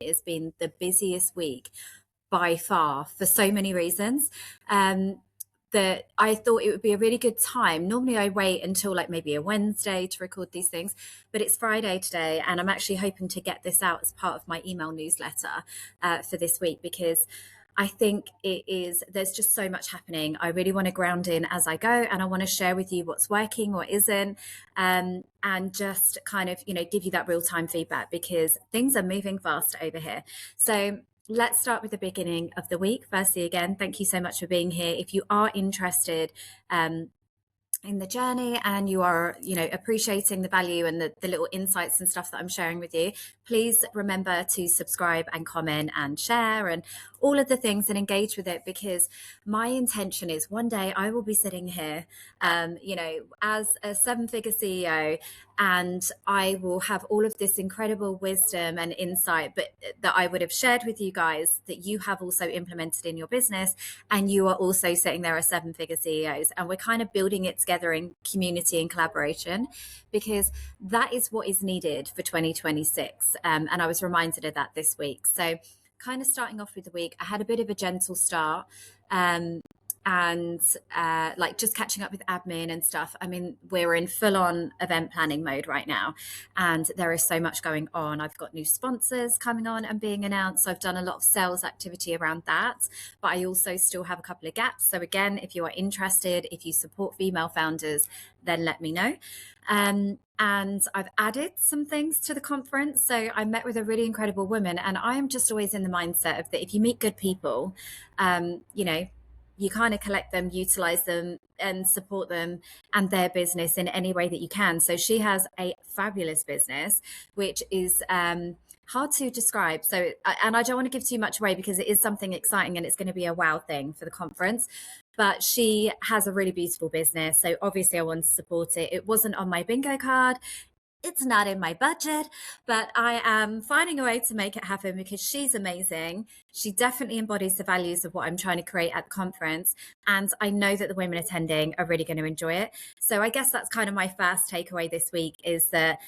has been the busiest week by far for so many reasons. That I thought it would be a really good time. Normally I wait until like maybe a Wednesday to record these things, but it's Friday today, and I'm actually hoping to get this out as part of my email newsletter for this week, because I think there's just so much happening. I really want to ground in as I go, and I want to share with you what's working, what isn't, and just kind of, give you that real time feedback, because things are moving fast over here. So let's start with the beginning of the week. Firstly, again, thank you so much for being here. If you are interested in the journey, and you are, appreciating the value and the little insights and stuff that I'm sharing with you, please remember to subscribe and comment and share and all of the things, and engage with it, because my intention is one day I will be sitting here, as a 7-figure CEO, and I will have all of this incredible wisdom and insight, but that I would have shared with you guys, that you have also implemented in your business, and you are also sitting there as 7-figure CEOs, and we're kind of building it together in community and collaboration, because that is what is needed for 2026. And I was reminded of that this week. So kind of starting off with the week, I had a bit of a gentle start. And like just catching up with admin and stuff. I mean, we're in full-on event planning mode right now, and there is so much going on. I've got new sponsors coming on and being announced, so I've done a lot of sales activity around that, but I also still have a couple of gaps. So again, if you are interested, if you support female founders, then let me know. And I've added some things to the conference. So I met with a really incredible woman, and I am just always in the mindset of that if you meet good people, you kind of collect them, utilize them, and support them and their business in any way that you can. So she has a fabulous business, which is hard to describe. So, and I don't want to give too much away, because it is something exciting and it's going to be a wow thing for the conference. But she has a really beautiful business. So obviously I wanted to support it. It wasn't on my bingo card. It's not in my budget, but I am finding a way to make it happen, because she's amazing. She definitely embodies the values of what I'm trying to create at the conference. And I know that the women attending are really going to enjoy it. So I guess that's kind of my first takeaway this week, is that,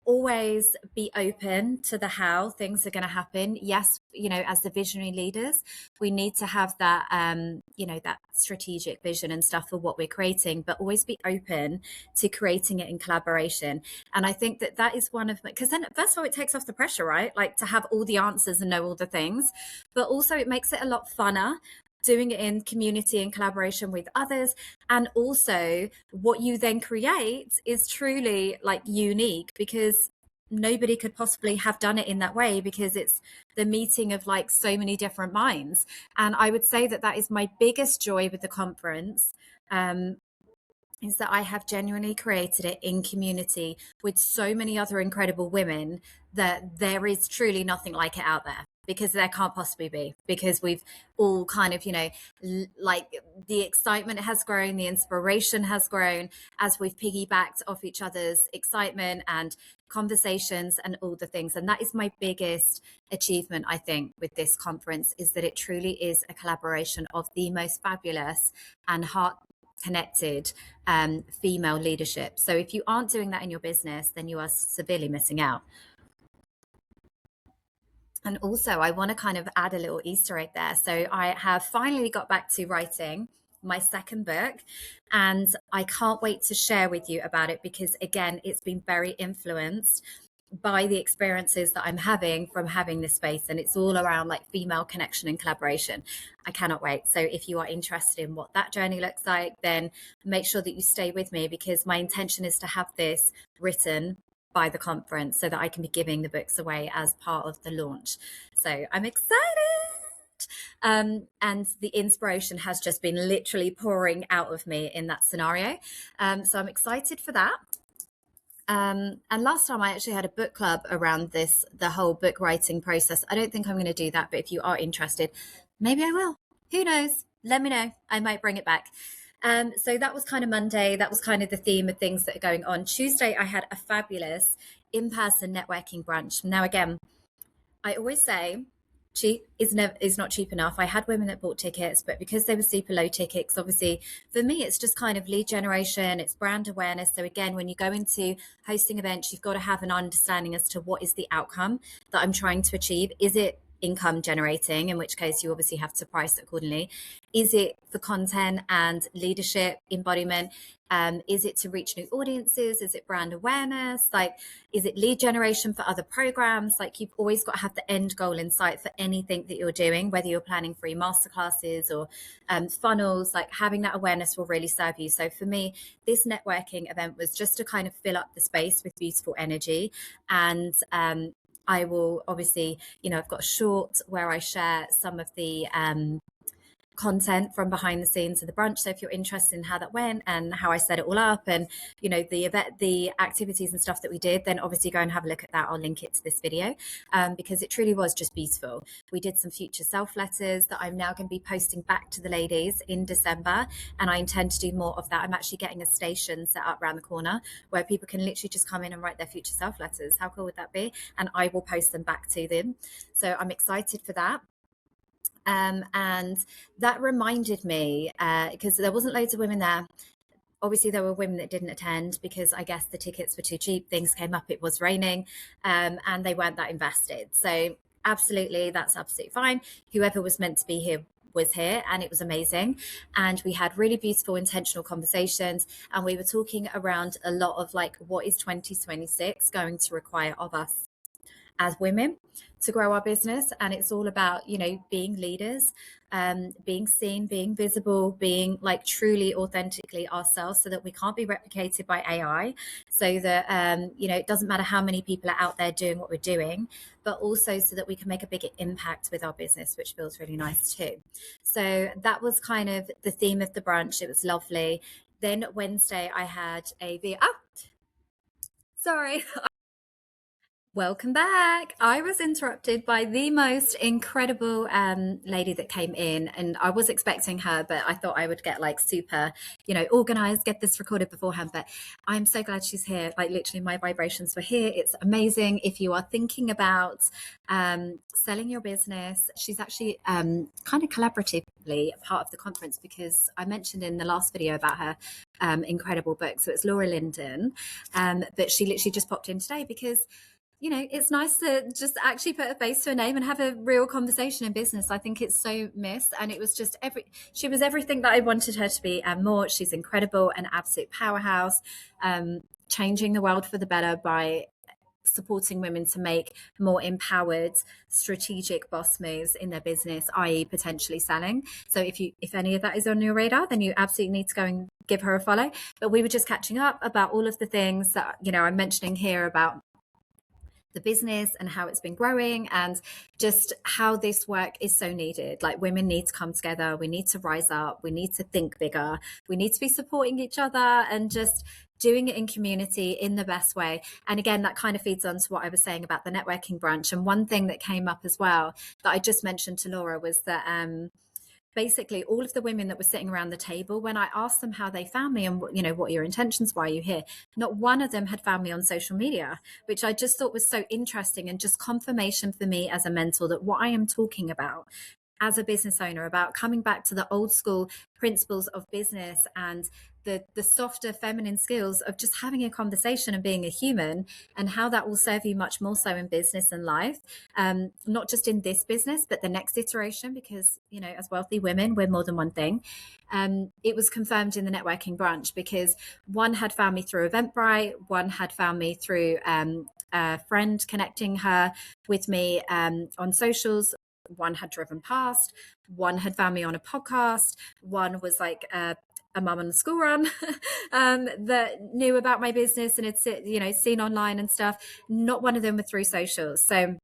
always be open to the how things are going to happen. Yes, as the visionary leaders, we need to have that, that strategic vision and stuff for what we're creating, but always be open to creating it in collaboration. And I think that is one of, because then first of all, it takes off the pressure, right? Like to have all the answers and know all the things, but also it makes it a lot funner doing it in community and collaboration with others. And also what you then create is truly like unique, because nobody could possibly have done it in that way, because it's the meeting of like so many different minds. And I would say that is my biggest joy with the conference, is that I have genuinely created it in community with so many other incredible women, that there is truly nothing like it out there, because there can't possibly be, because we've all kind of, like the excitement has grown, the inspiration has grown as we've piggybacked off each other's excitement and conversations and all the things. And that is my biggest achievement, I think, with this conference, is that it truly is a collaboration of the most fabulous and heart connected female leadership. So if you aren't doing that in your business, then you are severely missing out. And also, I want to kind of add a little Easter egg there. So I have finally got back to writing my second book, and I can't wait to share with you about it, because again, it's been very influenced by the experiences that I'm having from having this space, and it's all around like female connection and collaboration. I cannot wait. So if you are interested in what that journey looks like, then make sure that you stay with me, because my intention is to have this written by the conference so that I can be giving the books away as part of the launch. So I'm excited. And the inspiration has just been literally pouring out of me in that scenario. So I'm excited for that. And last time I actually had a book club around the whole book writing process. I don't think I'm going to do that, but if you are interested, maybe I will. Who knows? Let me know. I might bring it back. So that was kind of Monday. That was kind of the theme of things that are going on. Tuesday, I had a fabulous in-person networking brunch. Now, again, I always say cheap is not cheap enough. I had women that bought tickets, but because they were super low tickets, obviously for me it's just kind of lead generation, it's brand awareness. So again, when you go into hosting events, you've got to have an understanding as to what is the outcome that I'm trying to achieve. Is it income generating, in which case you obviously have to price it accordingly? Is it for content and leadership embodiment? Is it to reach new audiences? Is it brand awareness? Like, is it lead generation for other programs? Like, you've always got to have the end goal in sight for anything that you're doing, whether you're planning free masterclasses or funnels. Like, having that awareness will really serve you. So for me, this networking event was just to kind of fill up the space with beautiful energy. And I will obviously, I've got a short where I share some of the content from behind the scenes of the brunch. So if you're interested in how that went and how I set it all up, and the event, the activities and stuff that we did, then obviously go and have a look at that. I'll link it to this video because it truly was just beautiful. We did some future self letters that I'm now going to be posting back to the ladies in December, and I intend to do more of that. I'm actually getting a station set up around the corner where people can literally just come in and write their future self letters. How cool would that be? And I will post them back to them. So I'm excited for that. And that reminded me, because there wasn't loads of women there. Obviously, there were women that didn't attend because I guess the tickets were too cheap. Things came up, it was raining, and they weren't that invested. So absolutely, that's absolutely fine. Whoever was meant to be here was here, and it was amazing. And we had really beautiful, intentional conversations. And we were talking around a lot of like, what is 2026 going to require of us as women to grow our business? And it's all about being leaders, being seen, being visible, being like truly authentically ourselves, so that we can't be replicated by AI, so that it doesn't matter how many people are out there doing what we're doing, but also so that we can make a bigger impact with our business, which feels really nice too. So that was kind of the theme of the brunch. It was lovely. Then Wednesday I had sorry. Welcome back. I was interrupted by the most incredible lady that came in, and I was expecting her, but I thought I would get like super, organized, get this recorded beforehand. But I'm so glad she's here. Like literally my vibrations were here. It's amazing. If you are thinking about selling your business, she's actually kind of collaboratively a part of the conference, because I mentioned in the last video about her incredible book. So it's Laura Linden, but she literally just popped in today because it's nice to just actually put a face to a name and have a real conversation in business. I think it's so missed. And it was just she was everything that I wanted her to be and more. She's incredible, an absolute powerhouse, changing the world for the better by supporting women to make more empowered, strategic boss moves in their business, i.e. potentially selling. So if any of that is on your radar, then you absolutely need to go and give her a follow. But we were just catching up about all of the things that, I'm mentioning here about the business and how it's been growing, and just how this work is so needed. Like, women need to come together, we need to rise up, we need to think bigger, we need to be supporting each other and just doing it in community in the best way. And again, that kind of feeds on to what I was saying about the networking brunch. And one thing that came up as well that I just mentioned to Laura was that basically all of the women that were sitting around the table, when I asked them how they found me and what are your intentions, why are you here, not one of them had found me on social media, which I just thought was so interesting, and just confirmation for me as a mentor that what I am talking about as a business owner, about coming back to the old school principles of business and the softer feminine skills of just having a conversation and being a human, and how that will serve you much more so in business and life, not just in this business but the next iteration, because as wealthy women we're more than one thing. It was confirmed in the networking brunch, because one had found me through Eventbrite, one had found me through a friend connecting her with me on socials, one had driven past, one had found me on a podcast, one was like a mum on the school run that knew about my business and had seen online and stuff. Not one of them were through socials. So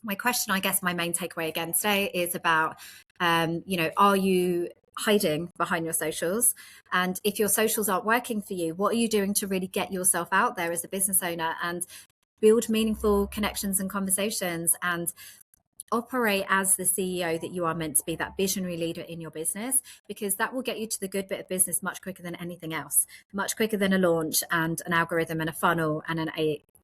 my question, I guess my main takeaway again today is about are you hiding behind your socials? And if your socials aren't working for you, what are you doing to really get yourself out there as a business owner and build meaningful connections and conversations and operate as the CEO that you are meant to be, that visionary leader in your business? Because that will get you to the good bit of business much quicker than anything else, much quicker than a launch and an algorithm and a funnel and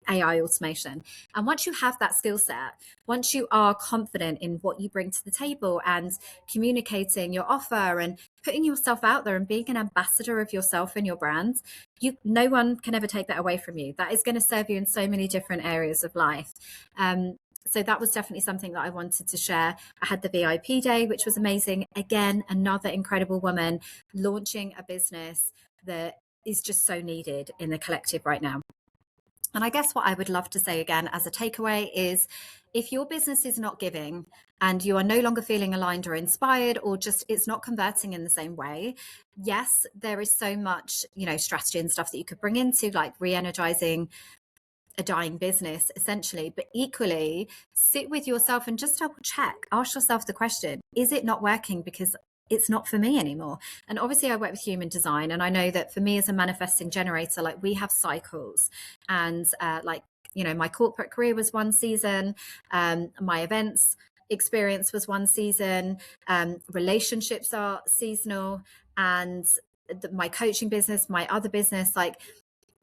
AI automation. And once you have that skill set, once you are confident in what you bring to the table and communicating your offer and putting yourself out there and being an ambassador of yourself and your brand, no one can ever take that away from you. That is going to serve you in so many different areas of life. So that was definitely something that I wanted to share. I had the VIP day, which was amazing. Again, another incredible woman launching a business that is just so needed in the collective right now. And I guess what I would love to say again as a takeaway is, if your business is not giving and you are no longer feeling aligned or inspired, or just it's not converting in the same way, yes, there is so much, strategy and stuff that you could bring into, like re-energizing a dying business essentially. But equally, sit with yourself and just double check, ask yourself the question, is it not working because it's not for me anymore? And obviously I work with human design, and I know that for me as a manifesting generator, like, we have cycles, and my corporate career was one season, my events experience was one season, relationships are seasonal, and my coaching business, my other business, like,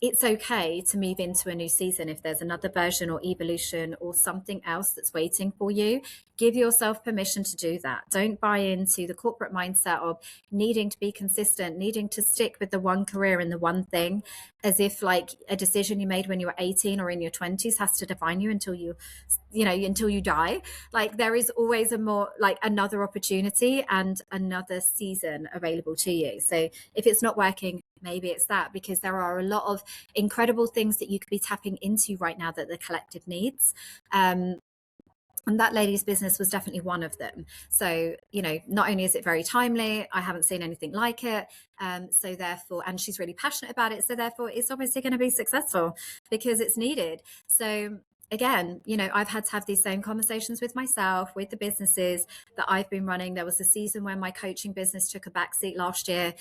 it's okay to move into a new season if there's another version or evolution or something else that's waiting for you. Give yourself permission to do that. Don't buy into the corporate mindset of needing to be consistent, needing to stick with the one career and the one thing, as if like a decision you made when you were 18 or in your 20s has to define you until you die. Like, there is always another opportunity and another season available to you. So if it's not working, maybe it's that, because there are a lot of incredible things that you could be tapping into right now that the collective needs. And that lady's business was definitely one of them. So, not only is it very timely, I haven't seen anything like it. So therefore, and she's really passionate about it. So therefore, it's obviously going to be successful because it's needed. So again, I've had to have these same conversations with myself, with the businesses that I've been running. There was a season when my coaching business took a backseat last year,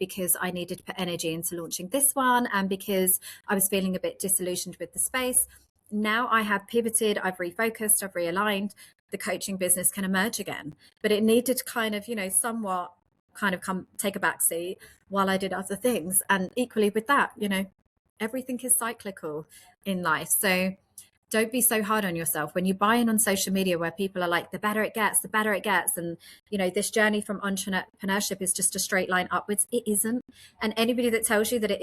because I needed to put energy into launching this one, and because I was feeling a bit disillusioned with the space. Now I have pivoted, I've refocused, I've realigned. The coaching business can emerge again, but it needed to kind of, somewhat kind of take a backseat while I did other things. And equally with that, everything is cyclical in life. So don't be so hard on yourself when you buy in on social media, where people are like, the better it gets, the better it gets. And, this journey from entrepreneurship is just a straight line upwards. It isn't. And anybody that tells you that it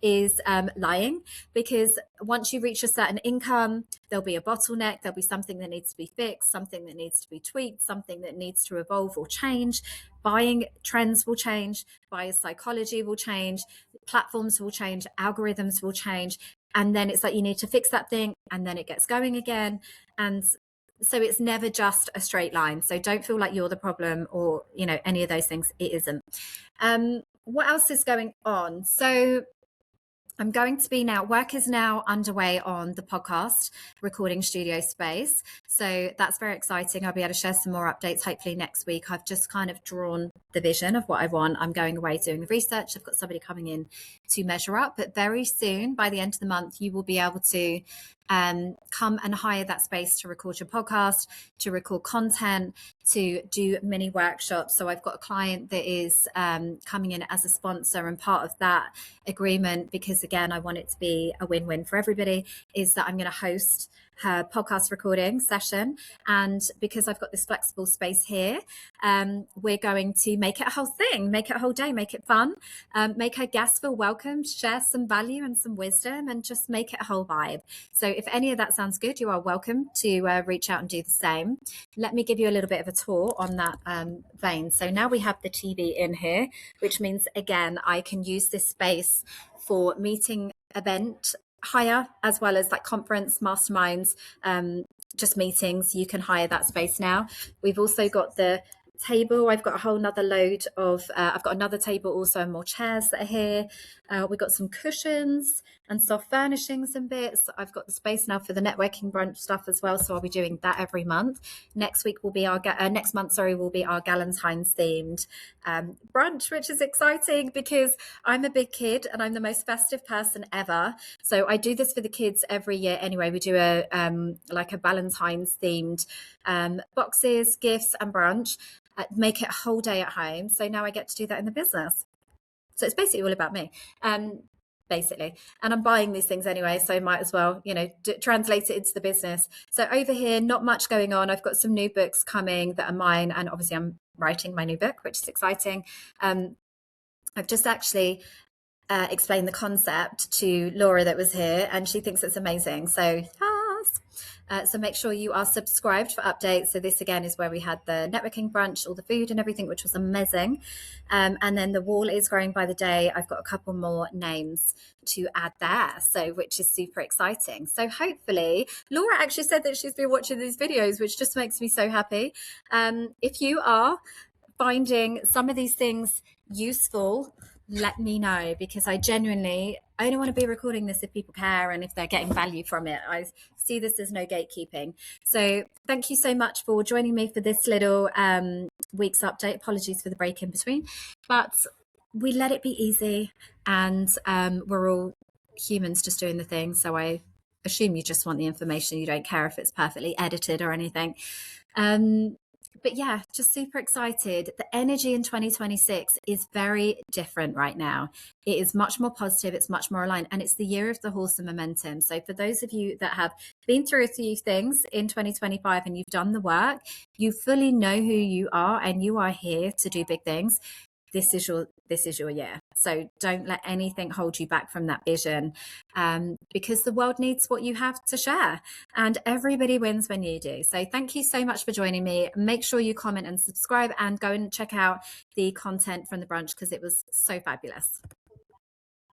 is lying, because once you reach a certain income, there'll be a bottleneck. There'll be something that needs to be fixed, something that needs to be tweaked, something that needs to evolve or change. Buying trends will change, buyer's psychology will change, platforms will change, algorithms will change. And then it's like you need to fix that thing, and then it gets going again. And so it's never just a straight line. So don't feel like you're the problem or, any of those things. It isn't. What else is going on? So I'm going to be work is now underway on the podcast recording studio space. So that's very exciting. I'll be able to share some more updates hopefully next week. I've just kind of drawn the vision of what I want. I'm going away doing the research. I've got somebody coming in to measure up, but very soon, by the end of the month, you will be able to come and hire that space to record your podcast, to record content, to do mini workshops. So I've got a client that is coming in as a sponsor, and part of that agreement, because again, I want it to be a win-win for everybody, is that I'm going to host her podcast recording session. And because I've got this flexible space here, we're going to make it a whole thing, make it a whole day, make it fun, make her guests feel welcome, share some value and some wisdom, and just make it a whole vibe. So if any of that sounds good, you are welcome to reach out and do the same. Let me give you a little bit of a tour on that vein. So now we have the TV in here, which means, again, I can use this space for meeting, event hire, as well as like conference, masterminds, just meetings. You can hire that space now. We've also got the table. I've got a whole nother load of I've got another table also, and more chairs that are here. We've got some cushions and soft furnishings and bits. I've got the space now for the networking brunch stuff as well, so I'll be doing that every month. Next month will be our Galentine's themed brunch, which is exciting because I'm a big kid and I'm the most festive person ever. So I do this for the kids every year anyway. We do a Valentine's themed boxes, gifts and brunch. Make it a whole day at home. So now I get to do that in the business. So it's basically all about me. basically. And I'm buying these things anyway, so might as well, translate it into the business. So over here, not much going on. I've got some new books coming that are mine, and obviously I'm writing my new book, which is exciting. I've just actually explained the concept to Laura that was here, and she thinks it's amazing. So yes. So make sure you are subscribed for updates. So this again is where we had the networking brunch, all the food and everything, which was amazing. And then the wall is growing by the day. I've got a couple more names to add there, so which is super exciting. So hopefully, Laura actually said that she's been watching these videos, which just makes me so happy. If you are finding some of these things useful, let me know, because I genuinely only want to be recording this if people care and if they're getting value from it. I see this as no gatekeeping. So thank you so much for joining me for this little week's update. Apologies for the break in between, but we let it be easy, and we're all humans just doing the thing. So I assume you just want the information. You don't care if it's perfectly edited or anything. But yeah, just super excited. The energy in 2026 is very different right now. It is much more positive. It's much more aligned. And it's the year of the horse and momentum. So for those of you that have been through a few things in 2025 and you've done the work, you fully know who you are and you are here to do big things. This is your year. So don't let anything hold you back from that vision, because the world needs what you have to share, and everybody wins when you do. So thank you so much for joining me. Make sure you comment and subscribe, and go and check out the content from the brunch because it was so fabulous.